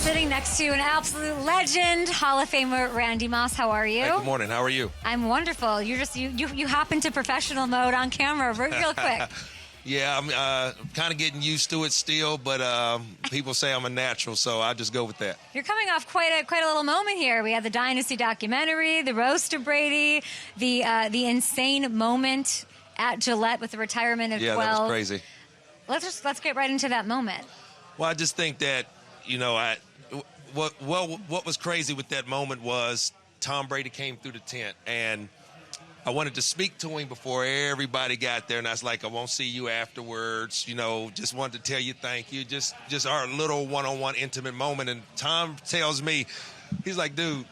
Sitting next to an absolute legend, Hall of Famer Randy Moss. How are you? Hey, good morning. How are you? I'm wonderful. You hop into professional mode on camera real quick. Yeah, I'm kind of getting used to it still, but people say I'm a natural, so I just go with that. You're coming off quite a little moment here. We had the Dynasty documentary, the roast of Brady, the insane moment at Gillette with the retirement of 12. Yeah, that was crazy. Let's get right into that moment. Well, I just think that, what was crazy with that moment was Tom Brady came through the tent, and I wanted to speak to him before everybody got there, and I was like, I won't see you afterwards. Just wanted to tell you thank you. Just our little one-on-one intimate moment. And Tom tells me, he's like, dude,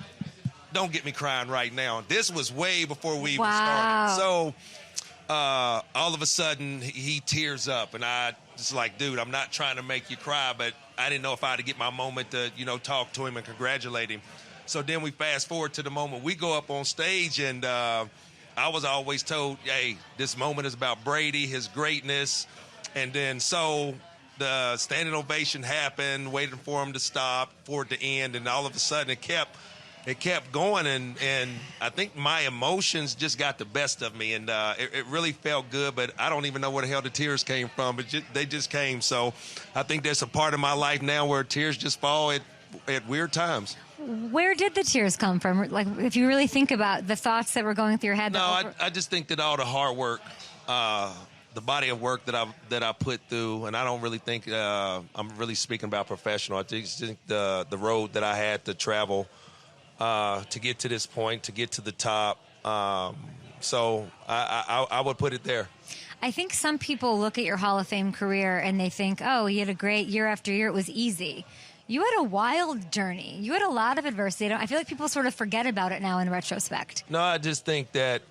don't get me crying right now. This was way before we even started. So all of a sudden, he tears up, and I just like, dude, I'm not trying to make you cry, but I didn't know if I had to get my moment to, talk to him and congratulate him. So then we fast forward to the moment we go up on stage, and I was always told, hey, this moment is about Brady, his greatness. And then so the standing ovation happened, waiting for him to stop, for it to end, and all of a sudden it kept going, and I think my emotions just got the best of me, and it really felt good, but I don't even know where the hell the tears came from, but they just came. So I think there's a part of my life now where tears just fall at weird times. Where did the tears come from? Like, if you really think about the thoughts that were going through your head. No, I just think that all the hard work, the body of work that I put through, and I don't really think I'm really speaking about professional. I just think the road that I had to travel to get to this point, to get to the top. So I would put it there. I think some people look at your Hall of Fame career and they think, oh, you had a great year after year. It was easy. You had a wild journey. You had a lot of adversity. I feel like people sort of forget about it now in retrospect. No, I just think that,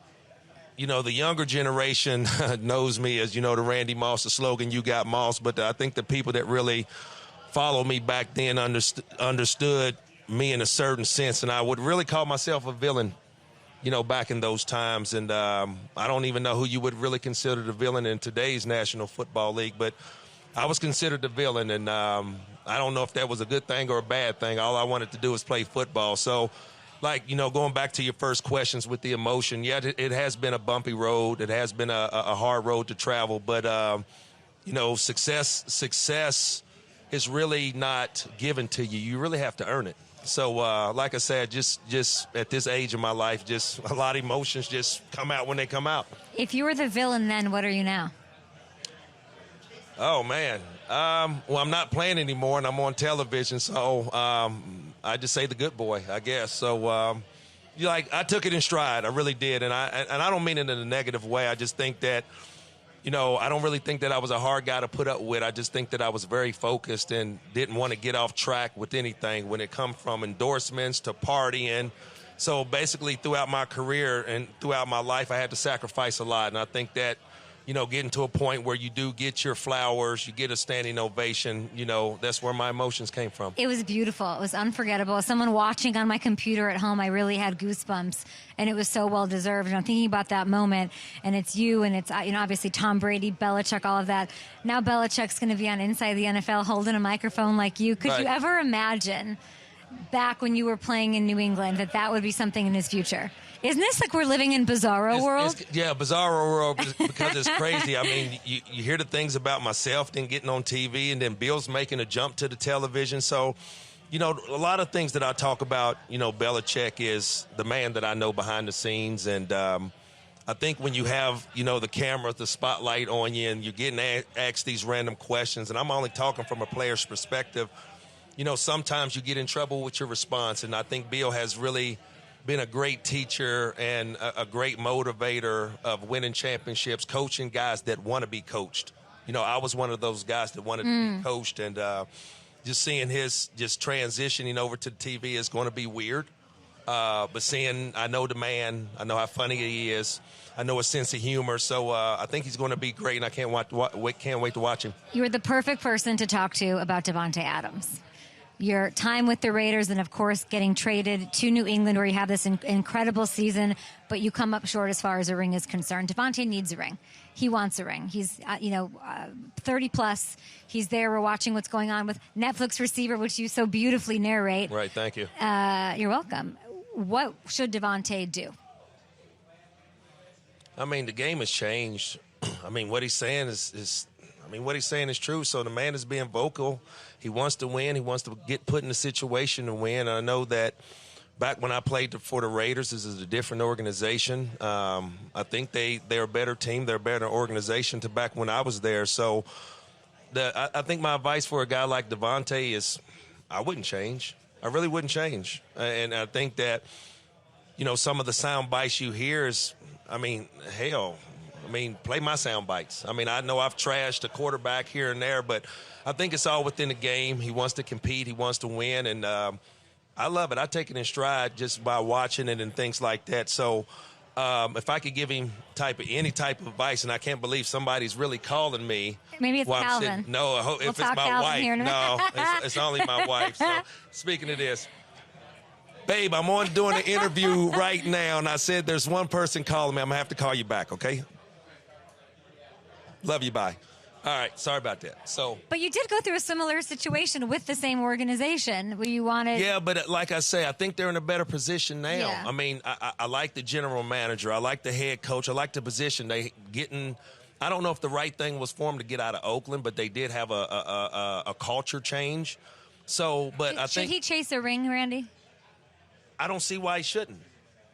the younger generation knows me as, the Randy Moss, the slogan, you got Moss. But I think the people that really followed me back then understood me in a certain sense. And I would really call myself a villain, back in those times. And I don't even know who you would really consider the villain in today's National Football League. But I was considered the villain, and I don't know if that was a good thing or a bad thing. All I wanted to do was play football. So, going back to your first questions with the emotion, yeah, it has been a bumpy road. It has been a hard road to travel. But, success is really not given to you. You really have to earn it. So, like I said, just at this age of my life, just a lot of emotions just come out when they come out. If you were the villain then, what are you now? Oh, man. Well, I'm not playing anymore, and I'm on television, so I just say the good boy, I guess. So, I took it in stride. I really did, and I don't mean it in a negative way. I just think that, I don't really think that I was a hard guy to put up with. I just think that I was very focused and didn't want to get off track with anything when it comes from endorsements to partying. So, basically, throughout my career and throughout my life, I had to sacrifice a lot, and I think that, getting to a point where you do get your flowers, you get a standing ovation, that's where my emotions came from. It was beautiful. It was unforgettable. As someone watching on my computer at home, I really had goosebumps, and it was so well deserved. And I'm thinking about that moment, and it's you, and it's, obviously Tom Brady, Belichick, all of that. Now Belichick's going to be on Inside the NFL holding a microphone like you. Could you ever imagine back when you were playing in New England that would be something in his future? Isn't this like we're living in Bizarro world? Yeah, Bizarro world, because it's crazy. I mean, you hear the things about myself, then getting on TV, and then Bill's making a jump to the television. So, a lot of things that I talk about, Belichick is the man that I know behind the scenes. And I think when you have, the camera, the spotlight on you, and you're getting asked these random questions, and I'm only talking from a player's perspective, sometimes you get in trouble with your response. And I think Bill has really been a great teacher and a great motivator of winning championships, coaching guys that want to be coached. I was one of those guys that wanted to be coached, and just seeing his just transitioning over to the TV is going to be weird. But I know the man, I know how funny he is, I know his sense of humor, so I think he's going to be great, and I can't wait to watch him. You were the perfect person to talk to about Devonte Adams. your time with the Raiders, and of course getting traded to New England where you have this incredible season, but you come up short as far as a ring is concerned. Devonte needs a ring. He wants a ring. He's 30 plus. He's there. We're watching what's going on with Netflix receiver, which you so beautifully narrate. Right, thank you. You're welcome. What should Devonte do? I mean, the game has changed. I mean, what he's saying is true. So the man is being vocal. He wants to win. He wants to get put in a situation to win. And I know that back when I played for the Raiders, this is a different organization. I think they're a better team. They're a better organization to back when I was there. So I think my advice for a guy like Devonte is I wouldn't change. I really wouldn't change. And I think that, some of the sound bites you hear is, hell, play my sound bites. I know I've trashed a quarterback here and there, but I think it's all within the game. He wants to compete. He wants to win. And I love it. I take it in stride just by watching it and things like that. So if I could give him any type of advice, and I can't believe somebody's really calling me. Maybe it's Calvin. Sitting, no, if it's my Calvin wife. No, it's only my wife. So speaking of this, babe, I'm doing an interview right now, and I said there's one person calling me. I'm going to have to call you back, okay? Love you, bye. All right, sorry about that. But you did go through a similar situation with the same organization where you wanted. Yeah, but like I say, I think they're in a better position now. Yeah. I like the general manager. I like the head coach. I like the position they getting. I don't know if the right thing was for them to get out of Oakland, but they did have a culture change. So, but I think should he chase a ring, Randy? I don't see why he shouldn't.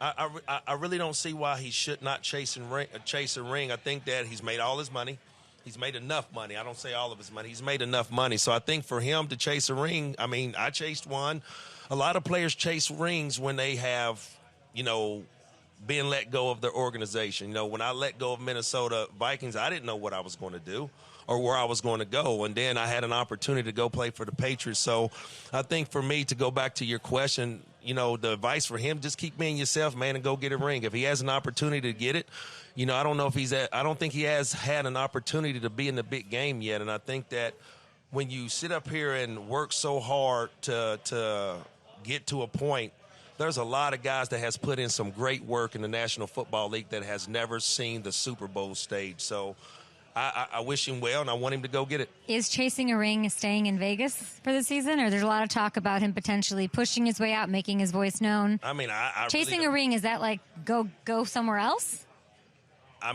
I really don't see why he should not chase a ring. I think that he's made all his money. He's made enough money. I don't say all of his money. He's made enough money. So I think for him to chase a ring, I chased one. A lot of players chase rings when they have, been let go of their organization. When I let go of Minnesota Vikings, I didn't know what I was going to do or where I was going to go. And then I had an opportunity to go play for the Patriots. So I think for me, to go back to your question, the advice for him, just keep being yourself, man, and go get a ring. If he has an opportunity to get it, I don't think he has had an opportunity to be in the big game yet. And I think that when you sit up here and work so hard to get to a point, there's a lot of guys that has put in some great work in the National Football League that has never seen the Super Bowl stage. So I wish him well, and I want him to go get it. Is chasing a ring staying in Vegas for the season, or there's a lot of talk about him potentially pushing his way out, making his voice known? I chasing really a ring, is that like go somewhere else? I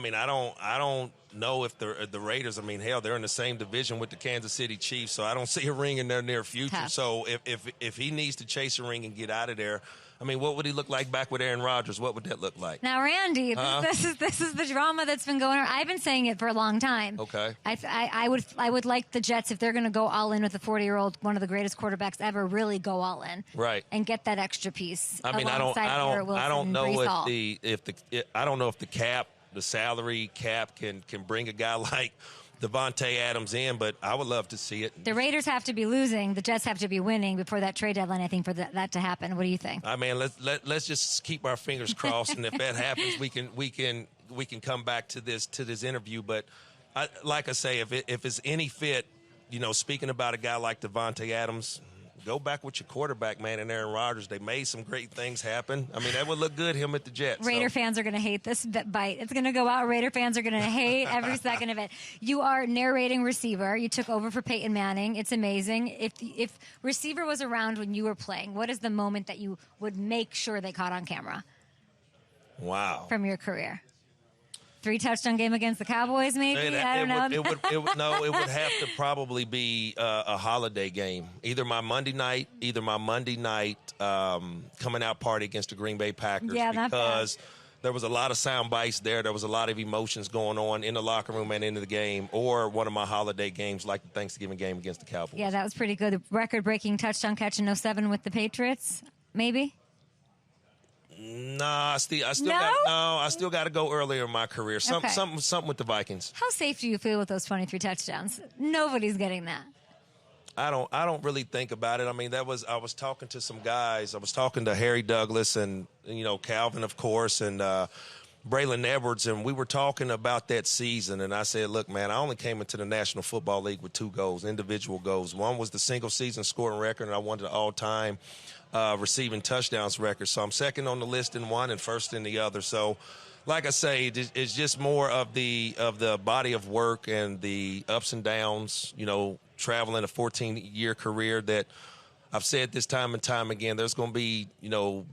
don't know if the Raiders, hell, they're in the same division with the Kansas City Chiefs, so I don't see a ring in their near future. Tough. So if he needs to chase a ring and get out of there, what would he look like back with Aaron Rodgers? What would that look like? Now, Randy, this is the drama that's been going on. I've been saying it for a long time. Okay. I would like the Jets, if they're going to go all in with a 40-year-old, one of the greatest quarterbacks ever, really go all in. Right. And get that extra piece. I don't know if the salary cap can bring a guy like Devonte Adams in, but I would love to see it. The Raiders have to be losing. The Jets have to be winning before that trade deadline, I think, for that to happen. What do you think? Let's just keep our fingers crossed, and if that happens, we can come back to this interview. But like I say, if it's any fit, speaking about a guy like Devonte Adams, go back with your quarterback, man, and Aaron Rodgers. They made some great things happen. That would look good, him at the Jets. Raider fans are going to hate this bite. It's going to go out. Raider fans are going to hate every second of it. You are narrating receiver. You took over for Peyton Manning. It's amazing. If receiver was around when you were playing, what is the moment that you would make sure they caught on camera? Wow. From your career? 3-touchdown game against the Cowboys, maybe? I don't know. It would have to probably be a holiday game. Either my Monday night coming out party against the Green Bay Packers. Yeah, because there was a lot of sound bites there. There was a lot of emotions going on in the locker room and into the game, or one of my holiday games like the Thanksgiving game against the Cowboys. Yeah, that was pretty good. The record-breaking touchdown catch in 07 with the Patriots, maybe? No, I still got to go earlier in my career. Something with the Vikings. How safe do you feel with those 23 touchdowns? Nobody's getting that. I don't really think about it. I was talking to some guys. I was talking to Harry Douglas and Calvin, of course, and Braylon Edwards, and we were talking about that season, and I said, look, man, I only came into the National Football League with 2 goals, individual goals. One was the single-season scoring record, and I wanted the all-time receiving touchdowns record. So I'm second on the list in one and first in the other. So, like I say, it's just more of the body of work and the ups and downs, traveling a 14-year career that I've said this time and time again, there's going to be,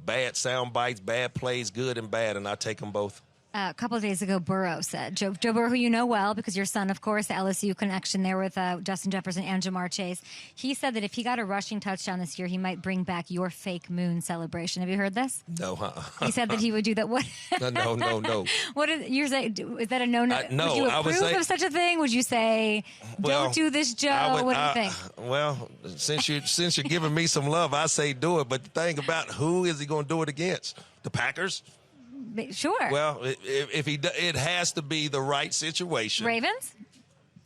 bad sound bites, bad plays, good and bad, and I take them both. A couple of days ago, Burrow said, Joe Burrow, who you know well because your son, of course, the LSU connection there with Justin Jefferson and Jamar Chase. He said that if he got a rushing touchdown this year, he might bring back your fake moon celebration. Have you heard this? No, He said that he would do that. What? No. What is you're saying? Is that a no? No, would you approve of such a thing? Would you say, don't do this, Joe? What do you think? Well, since you're giving me some love, I say do it. But the thing about who is he going to do it against? The Packers? Sure. Well, it has to be the right situation. Ravens?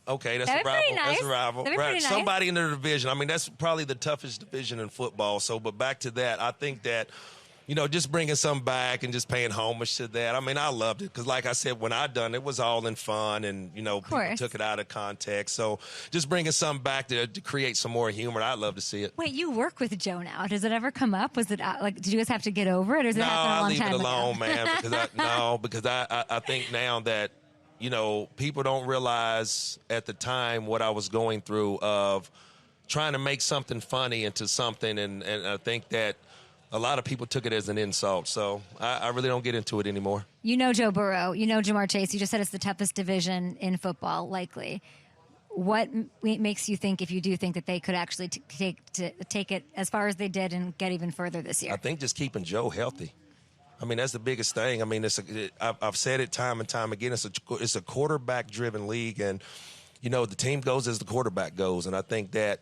Okay, that's That'd a rival. nice. That's a rival. That'd be Right. pretty nice. Somebody in the division. I mean, that's probably the toughest division in football. So, but back to that, I think that, just bringing some back and just paying homage to that. I mean, I loved it because, like I said, when I done it was all in fun and, people took it out of context. So just bringing some back to create some more humor, I'd love to see it. Wait, you work with Joe now. Does it ever come up? Was it did you guys have to get over it or does it happen a long time ago? No, I leave it alone, man, because I think now that, people don't realize at the time what I was going through of trying to make something funny into something. And I think that a lot of people took it as an insult, so I really don't get into it anymore. You know Joe Burrow. You know Jamar Chase. You just said it's the toughest division in football, likely. What makes you think, if you do think that they could actually take it as far as they did and get even further this year? I think just keeping Joe healthy. I mean, that's the biggest thing. I mean, I've said it time and time again. It's a quarterback-driven league, and, the team goes as the quarterback goes, and I think that,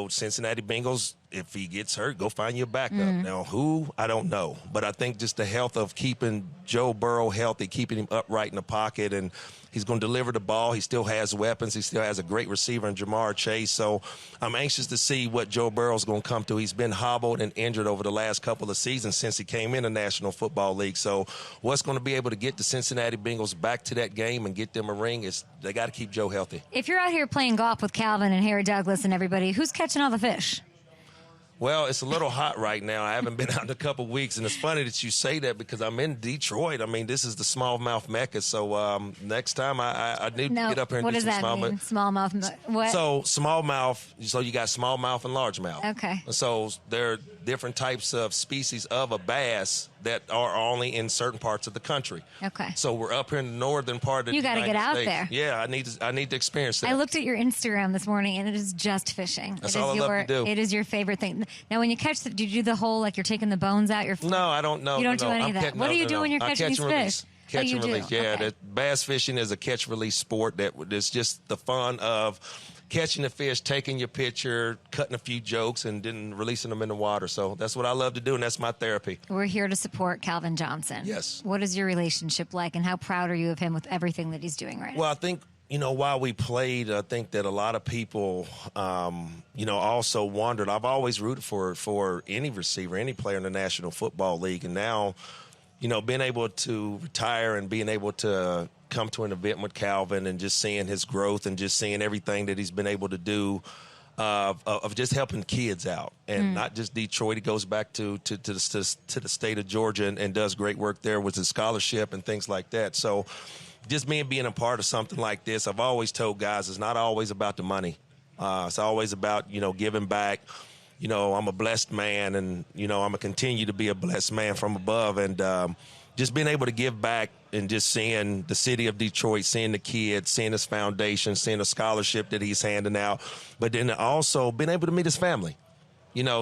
Cincinnati Bengals, if he gets hurt, go find your backup. Now, who? I don't know. But I think just the health of keeping Joe Burrow healthy, keeping him upright in the pocket, and he's going to deliver the ball. He still has weapons. He still has a great receiver in Jamar Chase. So I'm anxious to see what Joe Burrow's going to come to. He's been hobbled and injured over the last couple of seasons since he came in the National Football League. So what's going to be able to get the Cincinnati Bengals back to that game and get them a ring is they got to keep Joe healthy. If you're out here playing golf with Calvin and Harry Douglas and everybody, who's catching all the fish? Well, it's a little hot right now. I haven't been out in a couple of weeks, and it's funny that you say that because I'm in Detroit. I mean, this is the smallmouth mecca. So next time I need to get up here and do some smallmouth. What does that mean? Smallmouth? What? So smallmouth. So you got smallmouth and largemouth. Okay. So there are different types of species of a bass that are only in certain parts of the country. Okay. So we're up here in the northern part of the United States. You got to get out there. Yeah, I need to experience that. I looked at your Instagram this morning, and it is just fishing. That's all I love to do. It is your favorite thing. Now, when you catch, did you do the whole, like you're taking the bones out? No, I don't know. You don't do any of that. What do you do when you're catching these fish? Catch and release. Yeah, okay. Bass fishing is a catch release sport that is just the fun of catching the fish, taking your picture, cutting a few jokes, and then releasing them in the water. So that's what I love to do, and that's my therapy. We're here to support Calvin Johnson. Yes. What is your relationship like, and how proud are you of him with everything that he's doing right now? Well, I think, while we played, I think that a lot of people, also wondered. I've always rooted for any receiver, any player in the National Football League, and now, being able to retire and being able to come to an event with Calvin and just seeing his growth and just seeing everything that he's been able to do of just helping kids out, and not just Detroit. He goes back to the state of Georgia and does great work there with his scholarship and things like that. So just me being a part of something like this, I've always told guys it's not always about the money. It's always about, giving back. I'm a blessed man, and, I'm going to continue to be a blessed man from above. And just being able to give back and just seeing the city of Detroit, seeing the kids, seeing his foundation, seeing the scholarship that he's handing out, but then also being able to meet his family.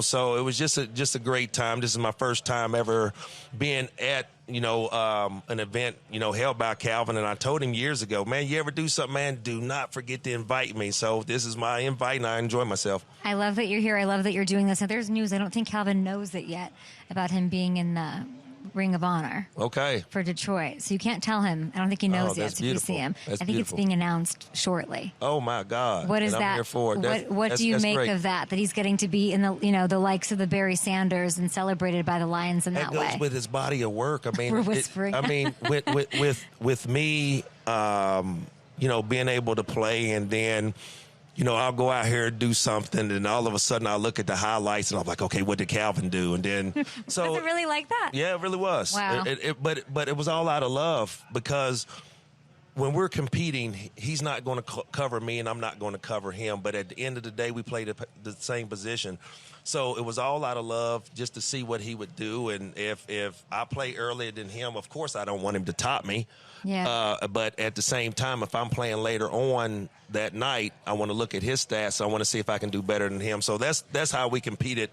So it was just a great time. This is my first time ever being at, an event, held by Calvin. And I told him years ago, man, you ever do something, man, do not forget to invite me. So this is my invite, and I enjoy myself. I love that you're here. I love that you're doing this. Now, there's news. I don't think Calvin knows it yet about him being in the Ring of Honor. Okay. For Detroit. So you can't tell him. I don't think he knows yet. So if you see him. That's I think it's being announced shortly. Oh my God. What is and that? I'm here for it. What do you make great. of that? That he's getting to be in the likes of the Barry Sanders and celebrated by the Lions in that way. That goes with his body of work. I mean, We're whispering. with me, being able to play, and then, I'll go out here and do something, and all of a sudden I look at the highlights and I'm like, okay, what did Calvin do? And then, so was it really like that? Yeah, it really was. Wow. But it was all out of love, because when we're competing, he's not going to cover me and I'm not going to cover him. But at the end of the day, we played the same position. So it was all out of love just to see what he would do. And if I play earlier than him, of course I don't want him to top me. Yeah. But at the same time, if I'm playing later on that night, I want to look at his stats. I want to see if I can do better than him. So that's how we competed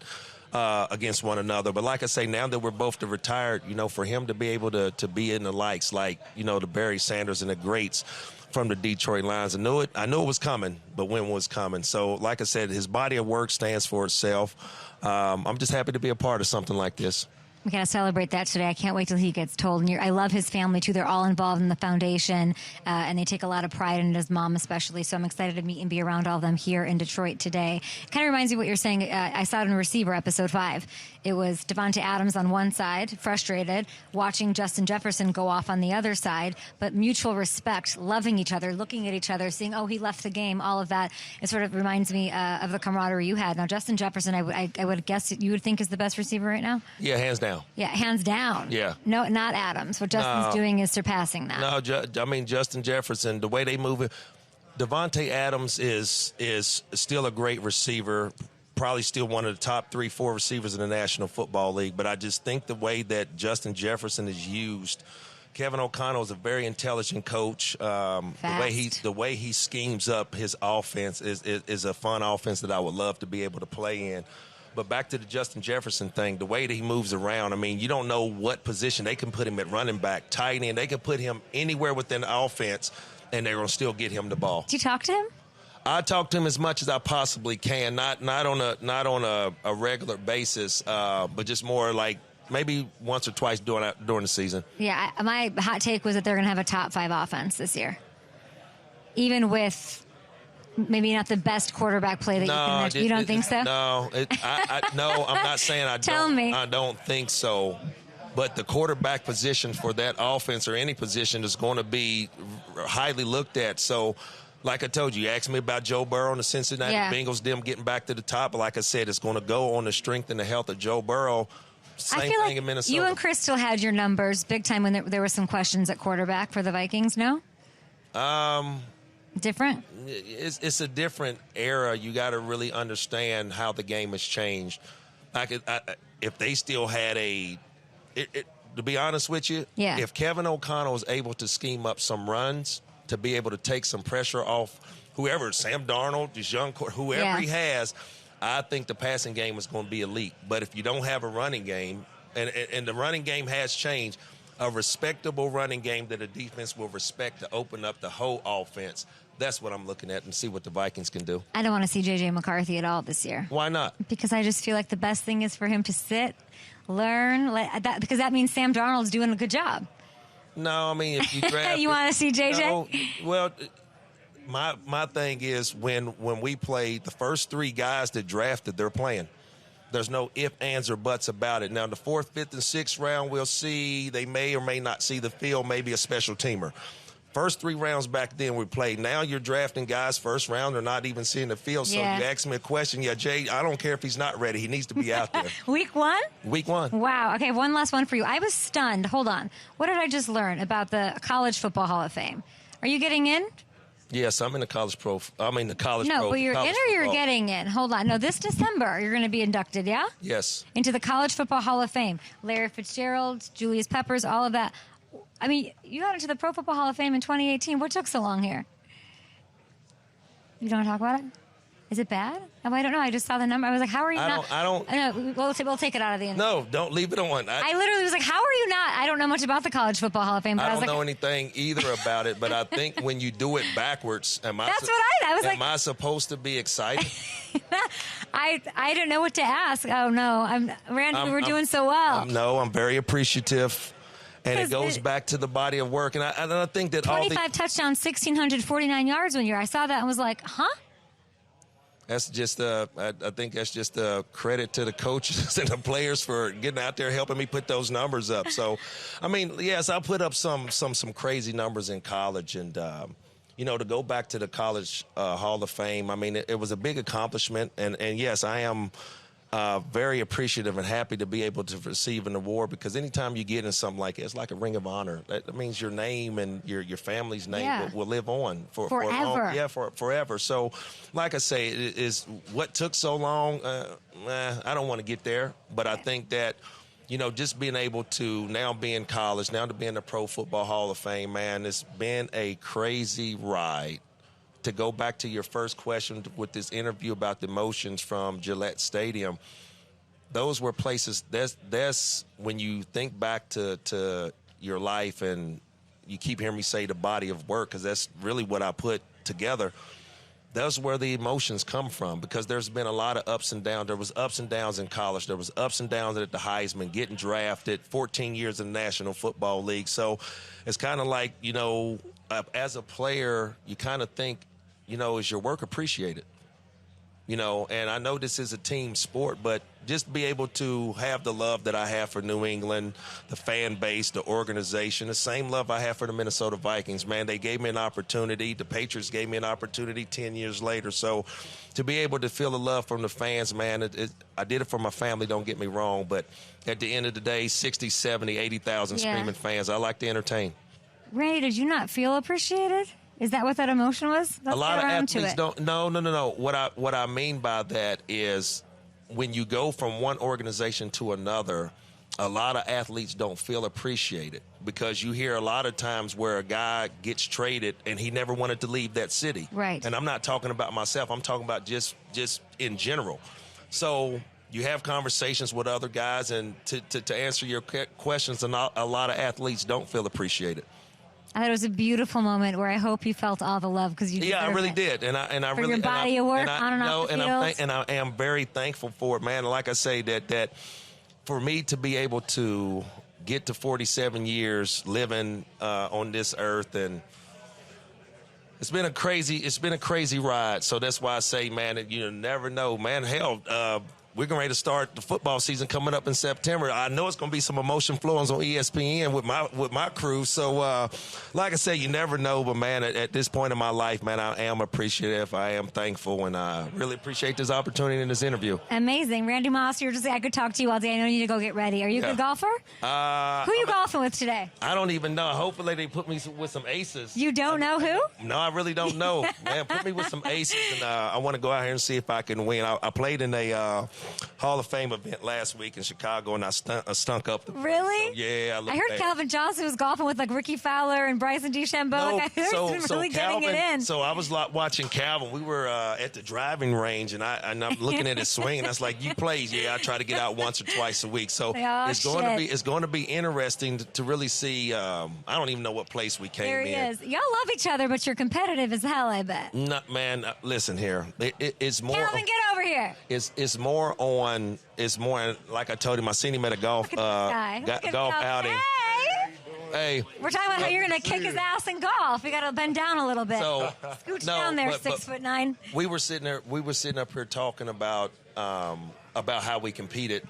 against one another. But like I say, now that we're both retired, for him to be able to be in the likes like, the Barry Sanders and the greats from the Detroit Lions, I knew it was coming, but when it was coming. So like I said, his body of work stands for itself. I'm just happy to be a part of something like this. We got to celebrate that today. I can't wait till he gets told. And I love his family, too. They're all involved in the foundation, and they take a lot of pride in it, his mom especially. So I'm excited to meet and be around all of them here in Detroit today. It kind of reminds me of what you're saying. I saw it in Receiver, episode 5. It was Devonte Adams on one side, frustrated, watching Justin Jefferson go off on the other side, but mutual respect, loving each other, looking at each other, seeing, oh, he left the game, all of that. It sort of reminds me of the camaraderie you had. Now, Justin Jefferson, I would guess you would think is the best receiver right now? Yeah, hands down. Yeah, hands down. Yeah. No, not Adams. What Justin's doing is surpassing that. No, Justin Jefferson, the way they move it, Devonte Adams is still a great receiver, probably still one of the top 3-4 receivers in the National Football League. But I just think the way that Justin Jefferson is used, Kevin O'Connell is a very intelligent coach. The way he schemes up his offense is a fun offense that I would love to be able to play in. But back to the Justin Jefferson thing, the way that he moves around, I mean, you don't know what position. They can put him at running back, tight end. They can put him anywhere within the offense, and they're going to still get him the ball. Did you talk to him? I talk to him as much as I possibly can, not on a regular basis, but just more like maybe once or twice during the season. Yeah, my hot take was that they're going to have a top 5 offense this year, even with maybe not the best quarterback play that you can mention. You don't think so? No, no, I'm not saying I don't. Tell me. I don't think so. But the quarterback position for that offense or any position is going to be highly looked at. So, like I told you asked me about Joe Burrow and the Cincinnati Bengals, them getting back to the top. But like I said, it's going to go on the strength and the health of Joe Burrow. Same I feel thing like in Minnesota. you and Crystal had your numbers big time when there were some questions at quarterback for the Vikings, no? Different? It's a different era. You got to really understand how the game has changed. If they still had to be honest with you, if Kevin O'Connell was able to scheme up some runs to be able to take some pressure off whoever, Sam Darnold, this young whoever he has, I think the passing game is going to be elite. But if you don't have a running game, and the running game has changed, a respectable running game that a defense will respect to open up the whole offense. That's what I'm looking at and see what the Vikings can do. I don't want to see J.J. McCarthy at all this year. Why not? Because I just feel like the best thing is for him to sit, learn, because that means Sam Darnold's doing a good job. No, I mean, if you draft... You want to see J.J.? No, well, my thing is when we play, the first 3 guys that drafted, they're playing. There's no ifs, ands, or buts about it. Now, in the 4th, 5th, and 6th round, we'll see. They may or may not see the field, maybe a special teamer. First 3 rounds back then we played. Now you're drafting guys first round. They're not even seeing the field. So you ask me a question. Yeah, Jay, I don't care if he's not ready. He needs to be out there. Week 1? Week 1. Wow. Okay, one last one for you. I was stunned. Hold on. What did I just learn about the College Football Hall of Fame? Are you getting in? Yes, I'm in the college pro. No, but you're in or you're getting in. Hold on. No, this December you're going to be inducted, yeah? Yes. Into the College Football Hall of Fame. Larry Fitzgerald, Julius Peppers, all of that. I mean, you got into the Pro Football Hall of Fame in 2018. What took so long here? You don't want to talk about it? Is it bad? Oh, I don't know. I just saw the number. I was like, how are you not? I don't. No, we'll take it out of the end. No, don't leave it on. I literally was like, how are you not? I don't know much about the College Football Hall of Fame. But I was don't like, know anything either about it, but I think when you do it backwards, that's what I was like. Am I supposed to be excited? I don't know what to ask. Oh, no. Randy, we're doing so well. No, I'm very appreciative. And it goes back to the body of work. And I think that 25 touchdowns, 1,649 yards one year. I saw that and was like, huh? That's just I think that's just a credit to the coaches and the players for getting out there helping me put those numbers up. So, I mean, yes, I put up some crazy numbers in college, and to go back to the College Hall of Fame, I mean, it was a big accomplishment, and yes, I am very appreciative and happy to be able to receive an award, because anytime you get in something like it, it's like a ring of honor. That means your name and your family's name will live on forever. For forever. So, like I say, it is what took so long. I don't want to get there, but I think that just being able to now be in college, now to be in the Pro Football Hall of Fame, man, it's been a crazy ride. To go back to your first question with this interview about the emotions from Gillette Stadium, those were places. That's when you think back to your life, and you keep hearing me say the body of work, because that's really what I put together. That's where the emotions come from, because there's been a lot of ups and downs. There was ups and downs in college. There was ups and downs at the Heisman, getting drafted, 14 years in the National Football League. So it's kind of like, as a player, you kind of think, is your work appreciated? And I know this is a team sport, but just be able to have the love that I have for New England, the fan base, the organization, the same love I have for the Minnesota Vikings, man. They gave me an opportunity. The Patriots gave me an opportunity 10 years later. So to be able to feel the love from the fans, man, I did it for my family, don't get me wrong. But at the end of the day, 60, 70, 80,000 screaming fans, I like to entertain. Randy, did you not feel appreciated? Is that what that emotion was? A lot of athletes don't. No. What I mean by that is, when you go from one organization to another, a lot of athletes don't feel appreciated, because you hear a lot of times where a guy gets traded and he never wanted to leave that city. Right. And I'm not talking about myself. I'm talking about just in general. So you have conversations with other guys, and to answer your questions, a lot of athletes don't feel appreciated. I thought it was a beautiful moment where I hope you felt all the love, because you deserve I really it. did, and I for really your body of work on and off the field. And I am very thankful for it, man. Like I say, that for me to be able to get to 47 years living on this earth, and it's been a crazy ride. So that's why I say, man, that you never know, man. Hell. We're getting ready to start the football season coming up in September. I know it's going to be some emotion flowings on ESPN with my crew. So, like I said, you never know. But, man, at this point in my life, man, I am appreciative. I am thankful, and I really appreciate this opportunity in this interview. Amazing. Randy Moss, you're just I could talk to you all day. I know you need to go get ready. Are you a good golfer? Who are you golfing with today? I don't even know. Hopefully they put me with some aces. You don't know who? No, I really don't know. Man, put me with some aces, and I want to go out here and see if I can win. I played in a Hall of Fame event last week in Chicago, and I stunk up the place. Really? So, yeah, I heard Calvin Johnson was golfing with like Ricky Fowler and Bryson DeChambeau. No, I heard really Calvin, getting it in. So I was watching Calvin. We were at the driving range, and I'm looking at his swing, and I was like, "You plays? Yeah, I try to get out once or twice a week." So it's going to be interesting to really see. I don't even know what place we came in. There he is. Y'all love each other, but you're competitive as hell, I bet. No, man, listen here. It's more. Calvin, get over here. It's more on. It's more like I told him. I seen him at a golf outing. Hey, we're talking about how you're going to kick his ass in golf. You got to bend down a little bit. So, scooch down there, 6'9". We were sitting up here talking about how we competed,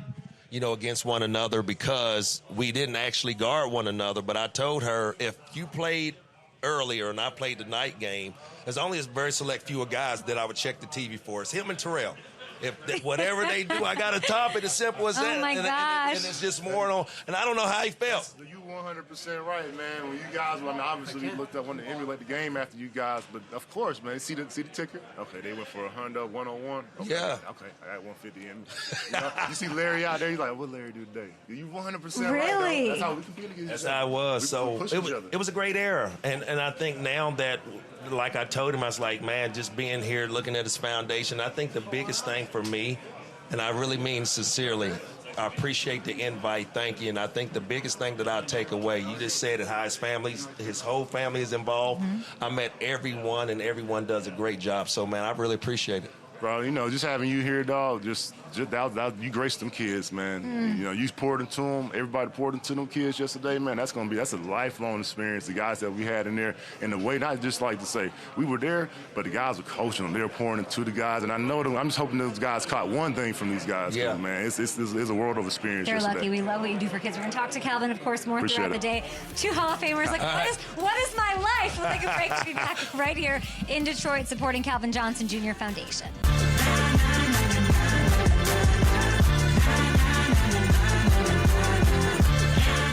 against one another, because we didn't actually guard one another. But I told her, if you played earlier and I played the night game, there's only a very select few of guys that I would check the TV for. It's him and Terrell. If whatever they do, I got to top it. As simple as that. Oh, my gosh. And it's just more on. And I don't know how he felt. You 100% right, man. When you guys, obviously we looked up, wanted to emulate the game after you guys, but of course, man, see the ticket? Okay, they went for a Honda 101. Okay, Yeah. Okay, I got 150 in me. You see Larry out there, he's like, what Larry do today? You 100% right, Really? though. That's how we compete against each other. That's how it was. We push each other. It was a great era. And I think now that, like I told him, I was like, man, just being here, looking at his foundation, I think the biggest thing for me, and I really mean sincerely, I appreciate the invite. Thank you. And I think the biggest thing that I'll take away, you just said it, how his whole family is involved. Mm-hmm. I met everyone, and everyone does a great job. So, man, I really appreciate it. Bro, just having you here, dog, you graced them kids, man. You poured into them. Everybody poured into them kids yesterday, man. That's a lifelong experience. The guys that we had in there, and the way, not just like to say we were there, but the guys were coaching them. They were pouring into the guys, and I know them. I'm just hoping those guys caught one thing from these guys. Yeah, man, it's a world of experience. They're yesterday. lucky. We love what you do for kids. We're going to talk to Calvin, of course, more Appreciate throughout the day. 2 Hall of Famers. Like, what is my life? We'll take a break to be back right here in Detroit, supporting Calvin Johnson Jr. Foundation.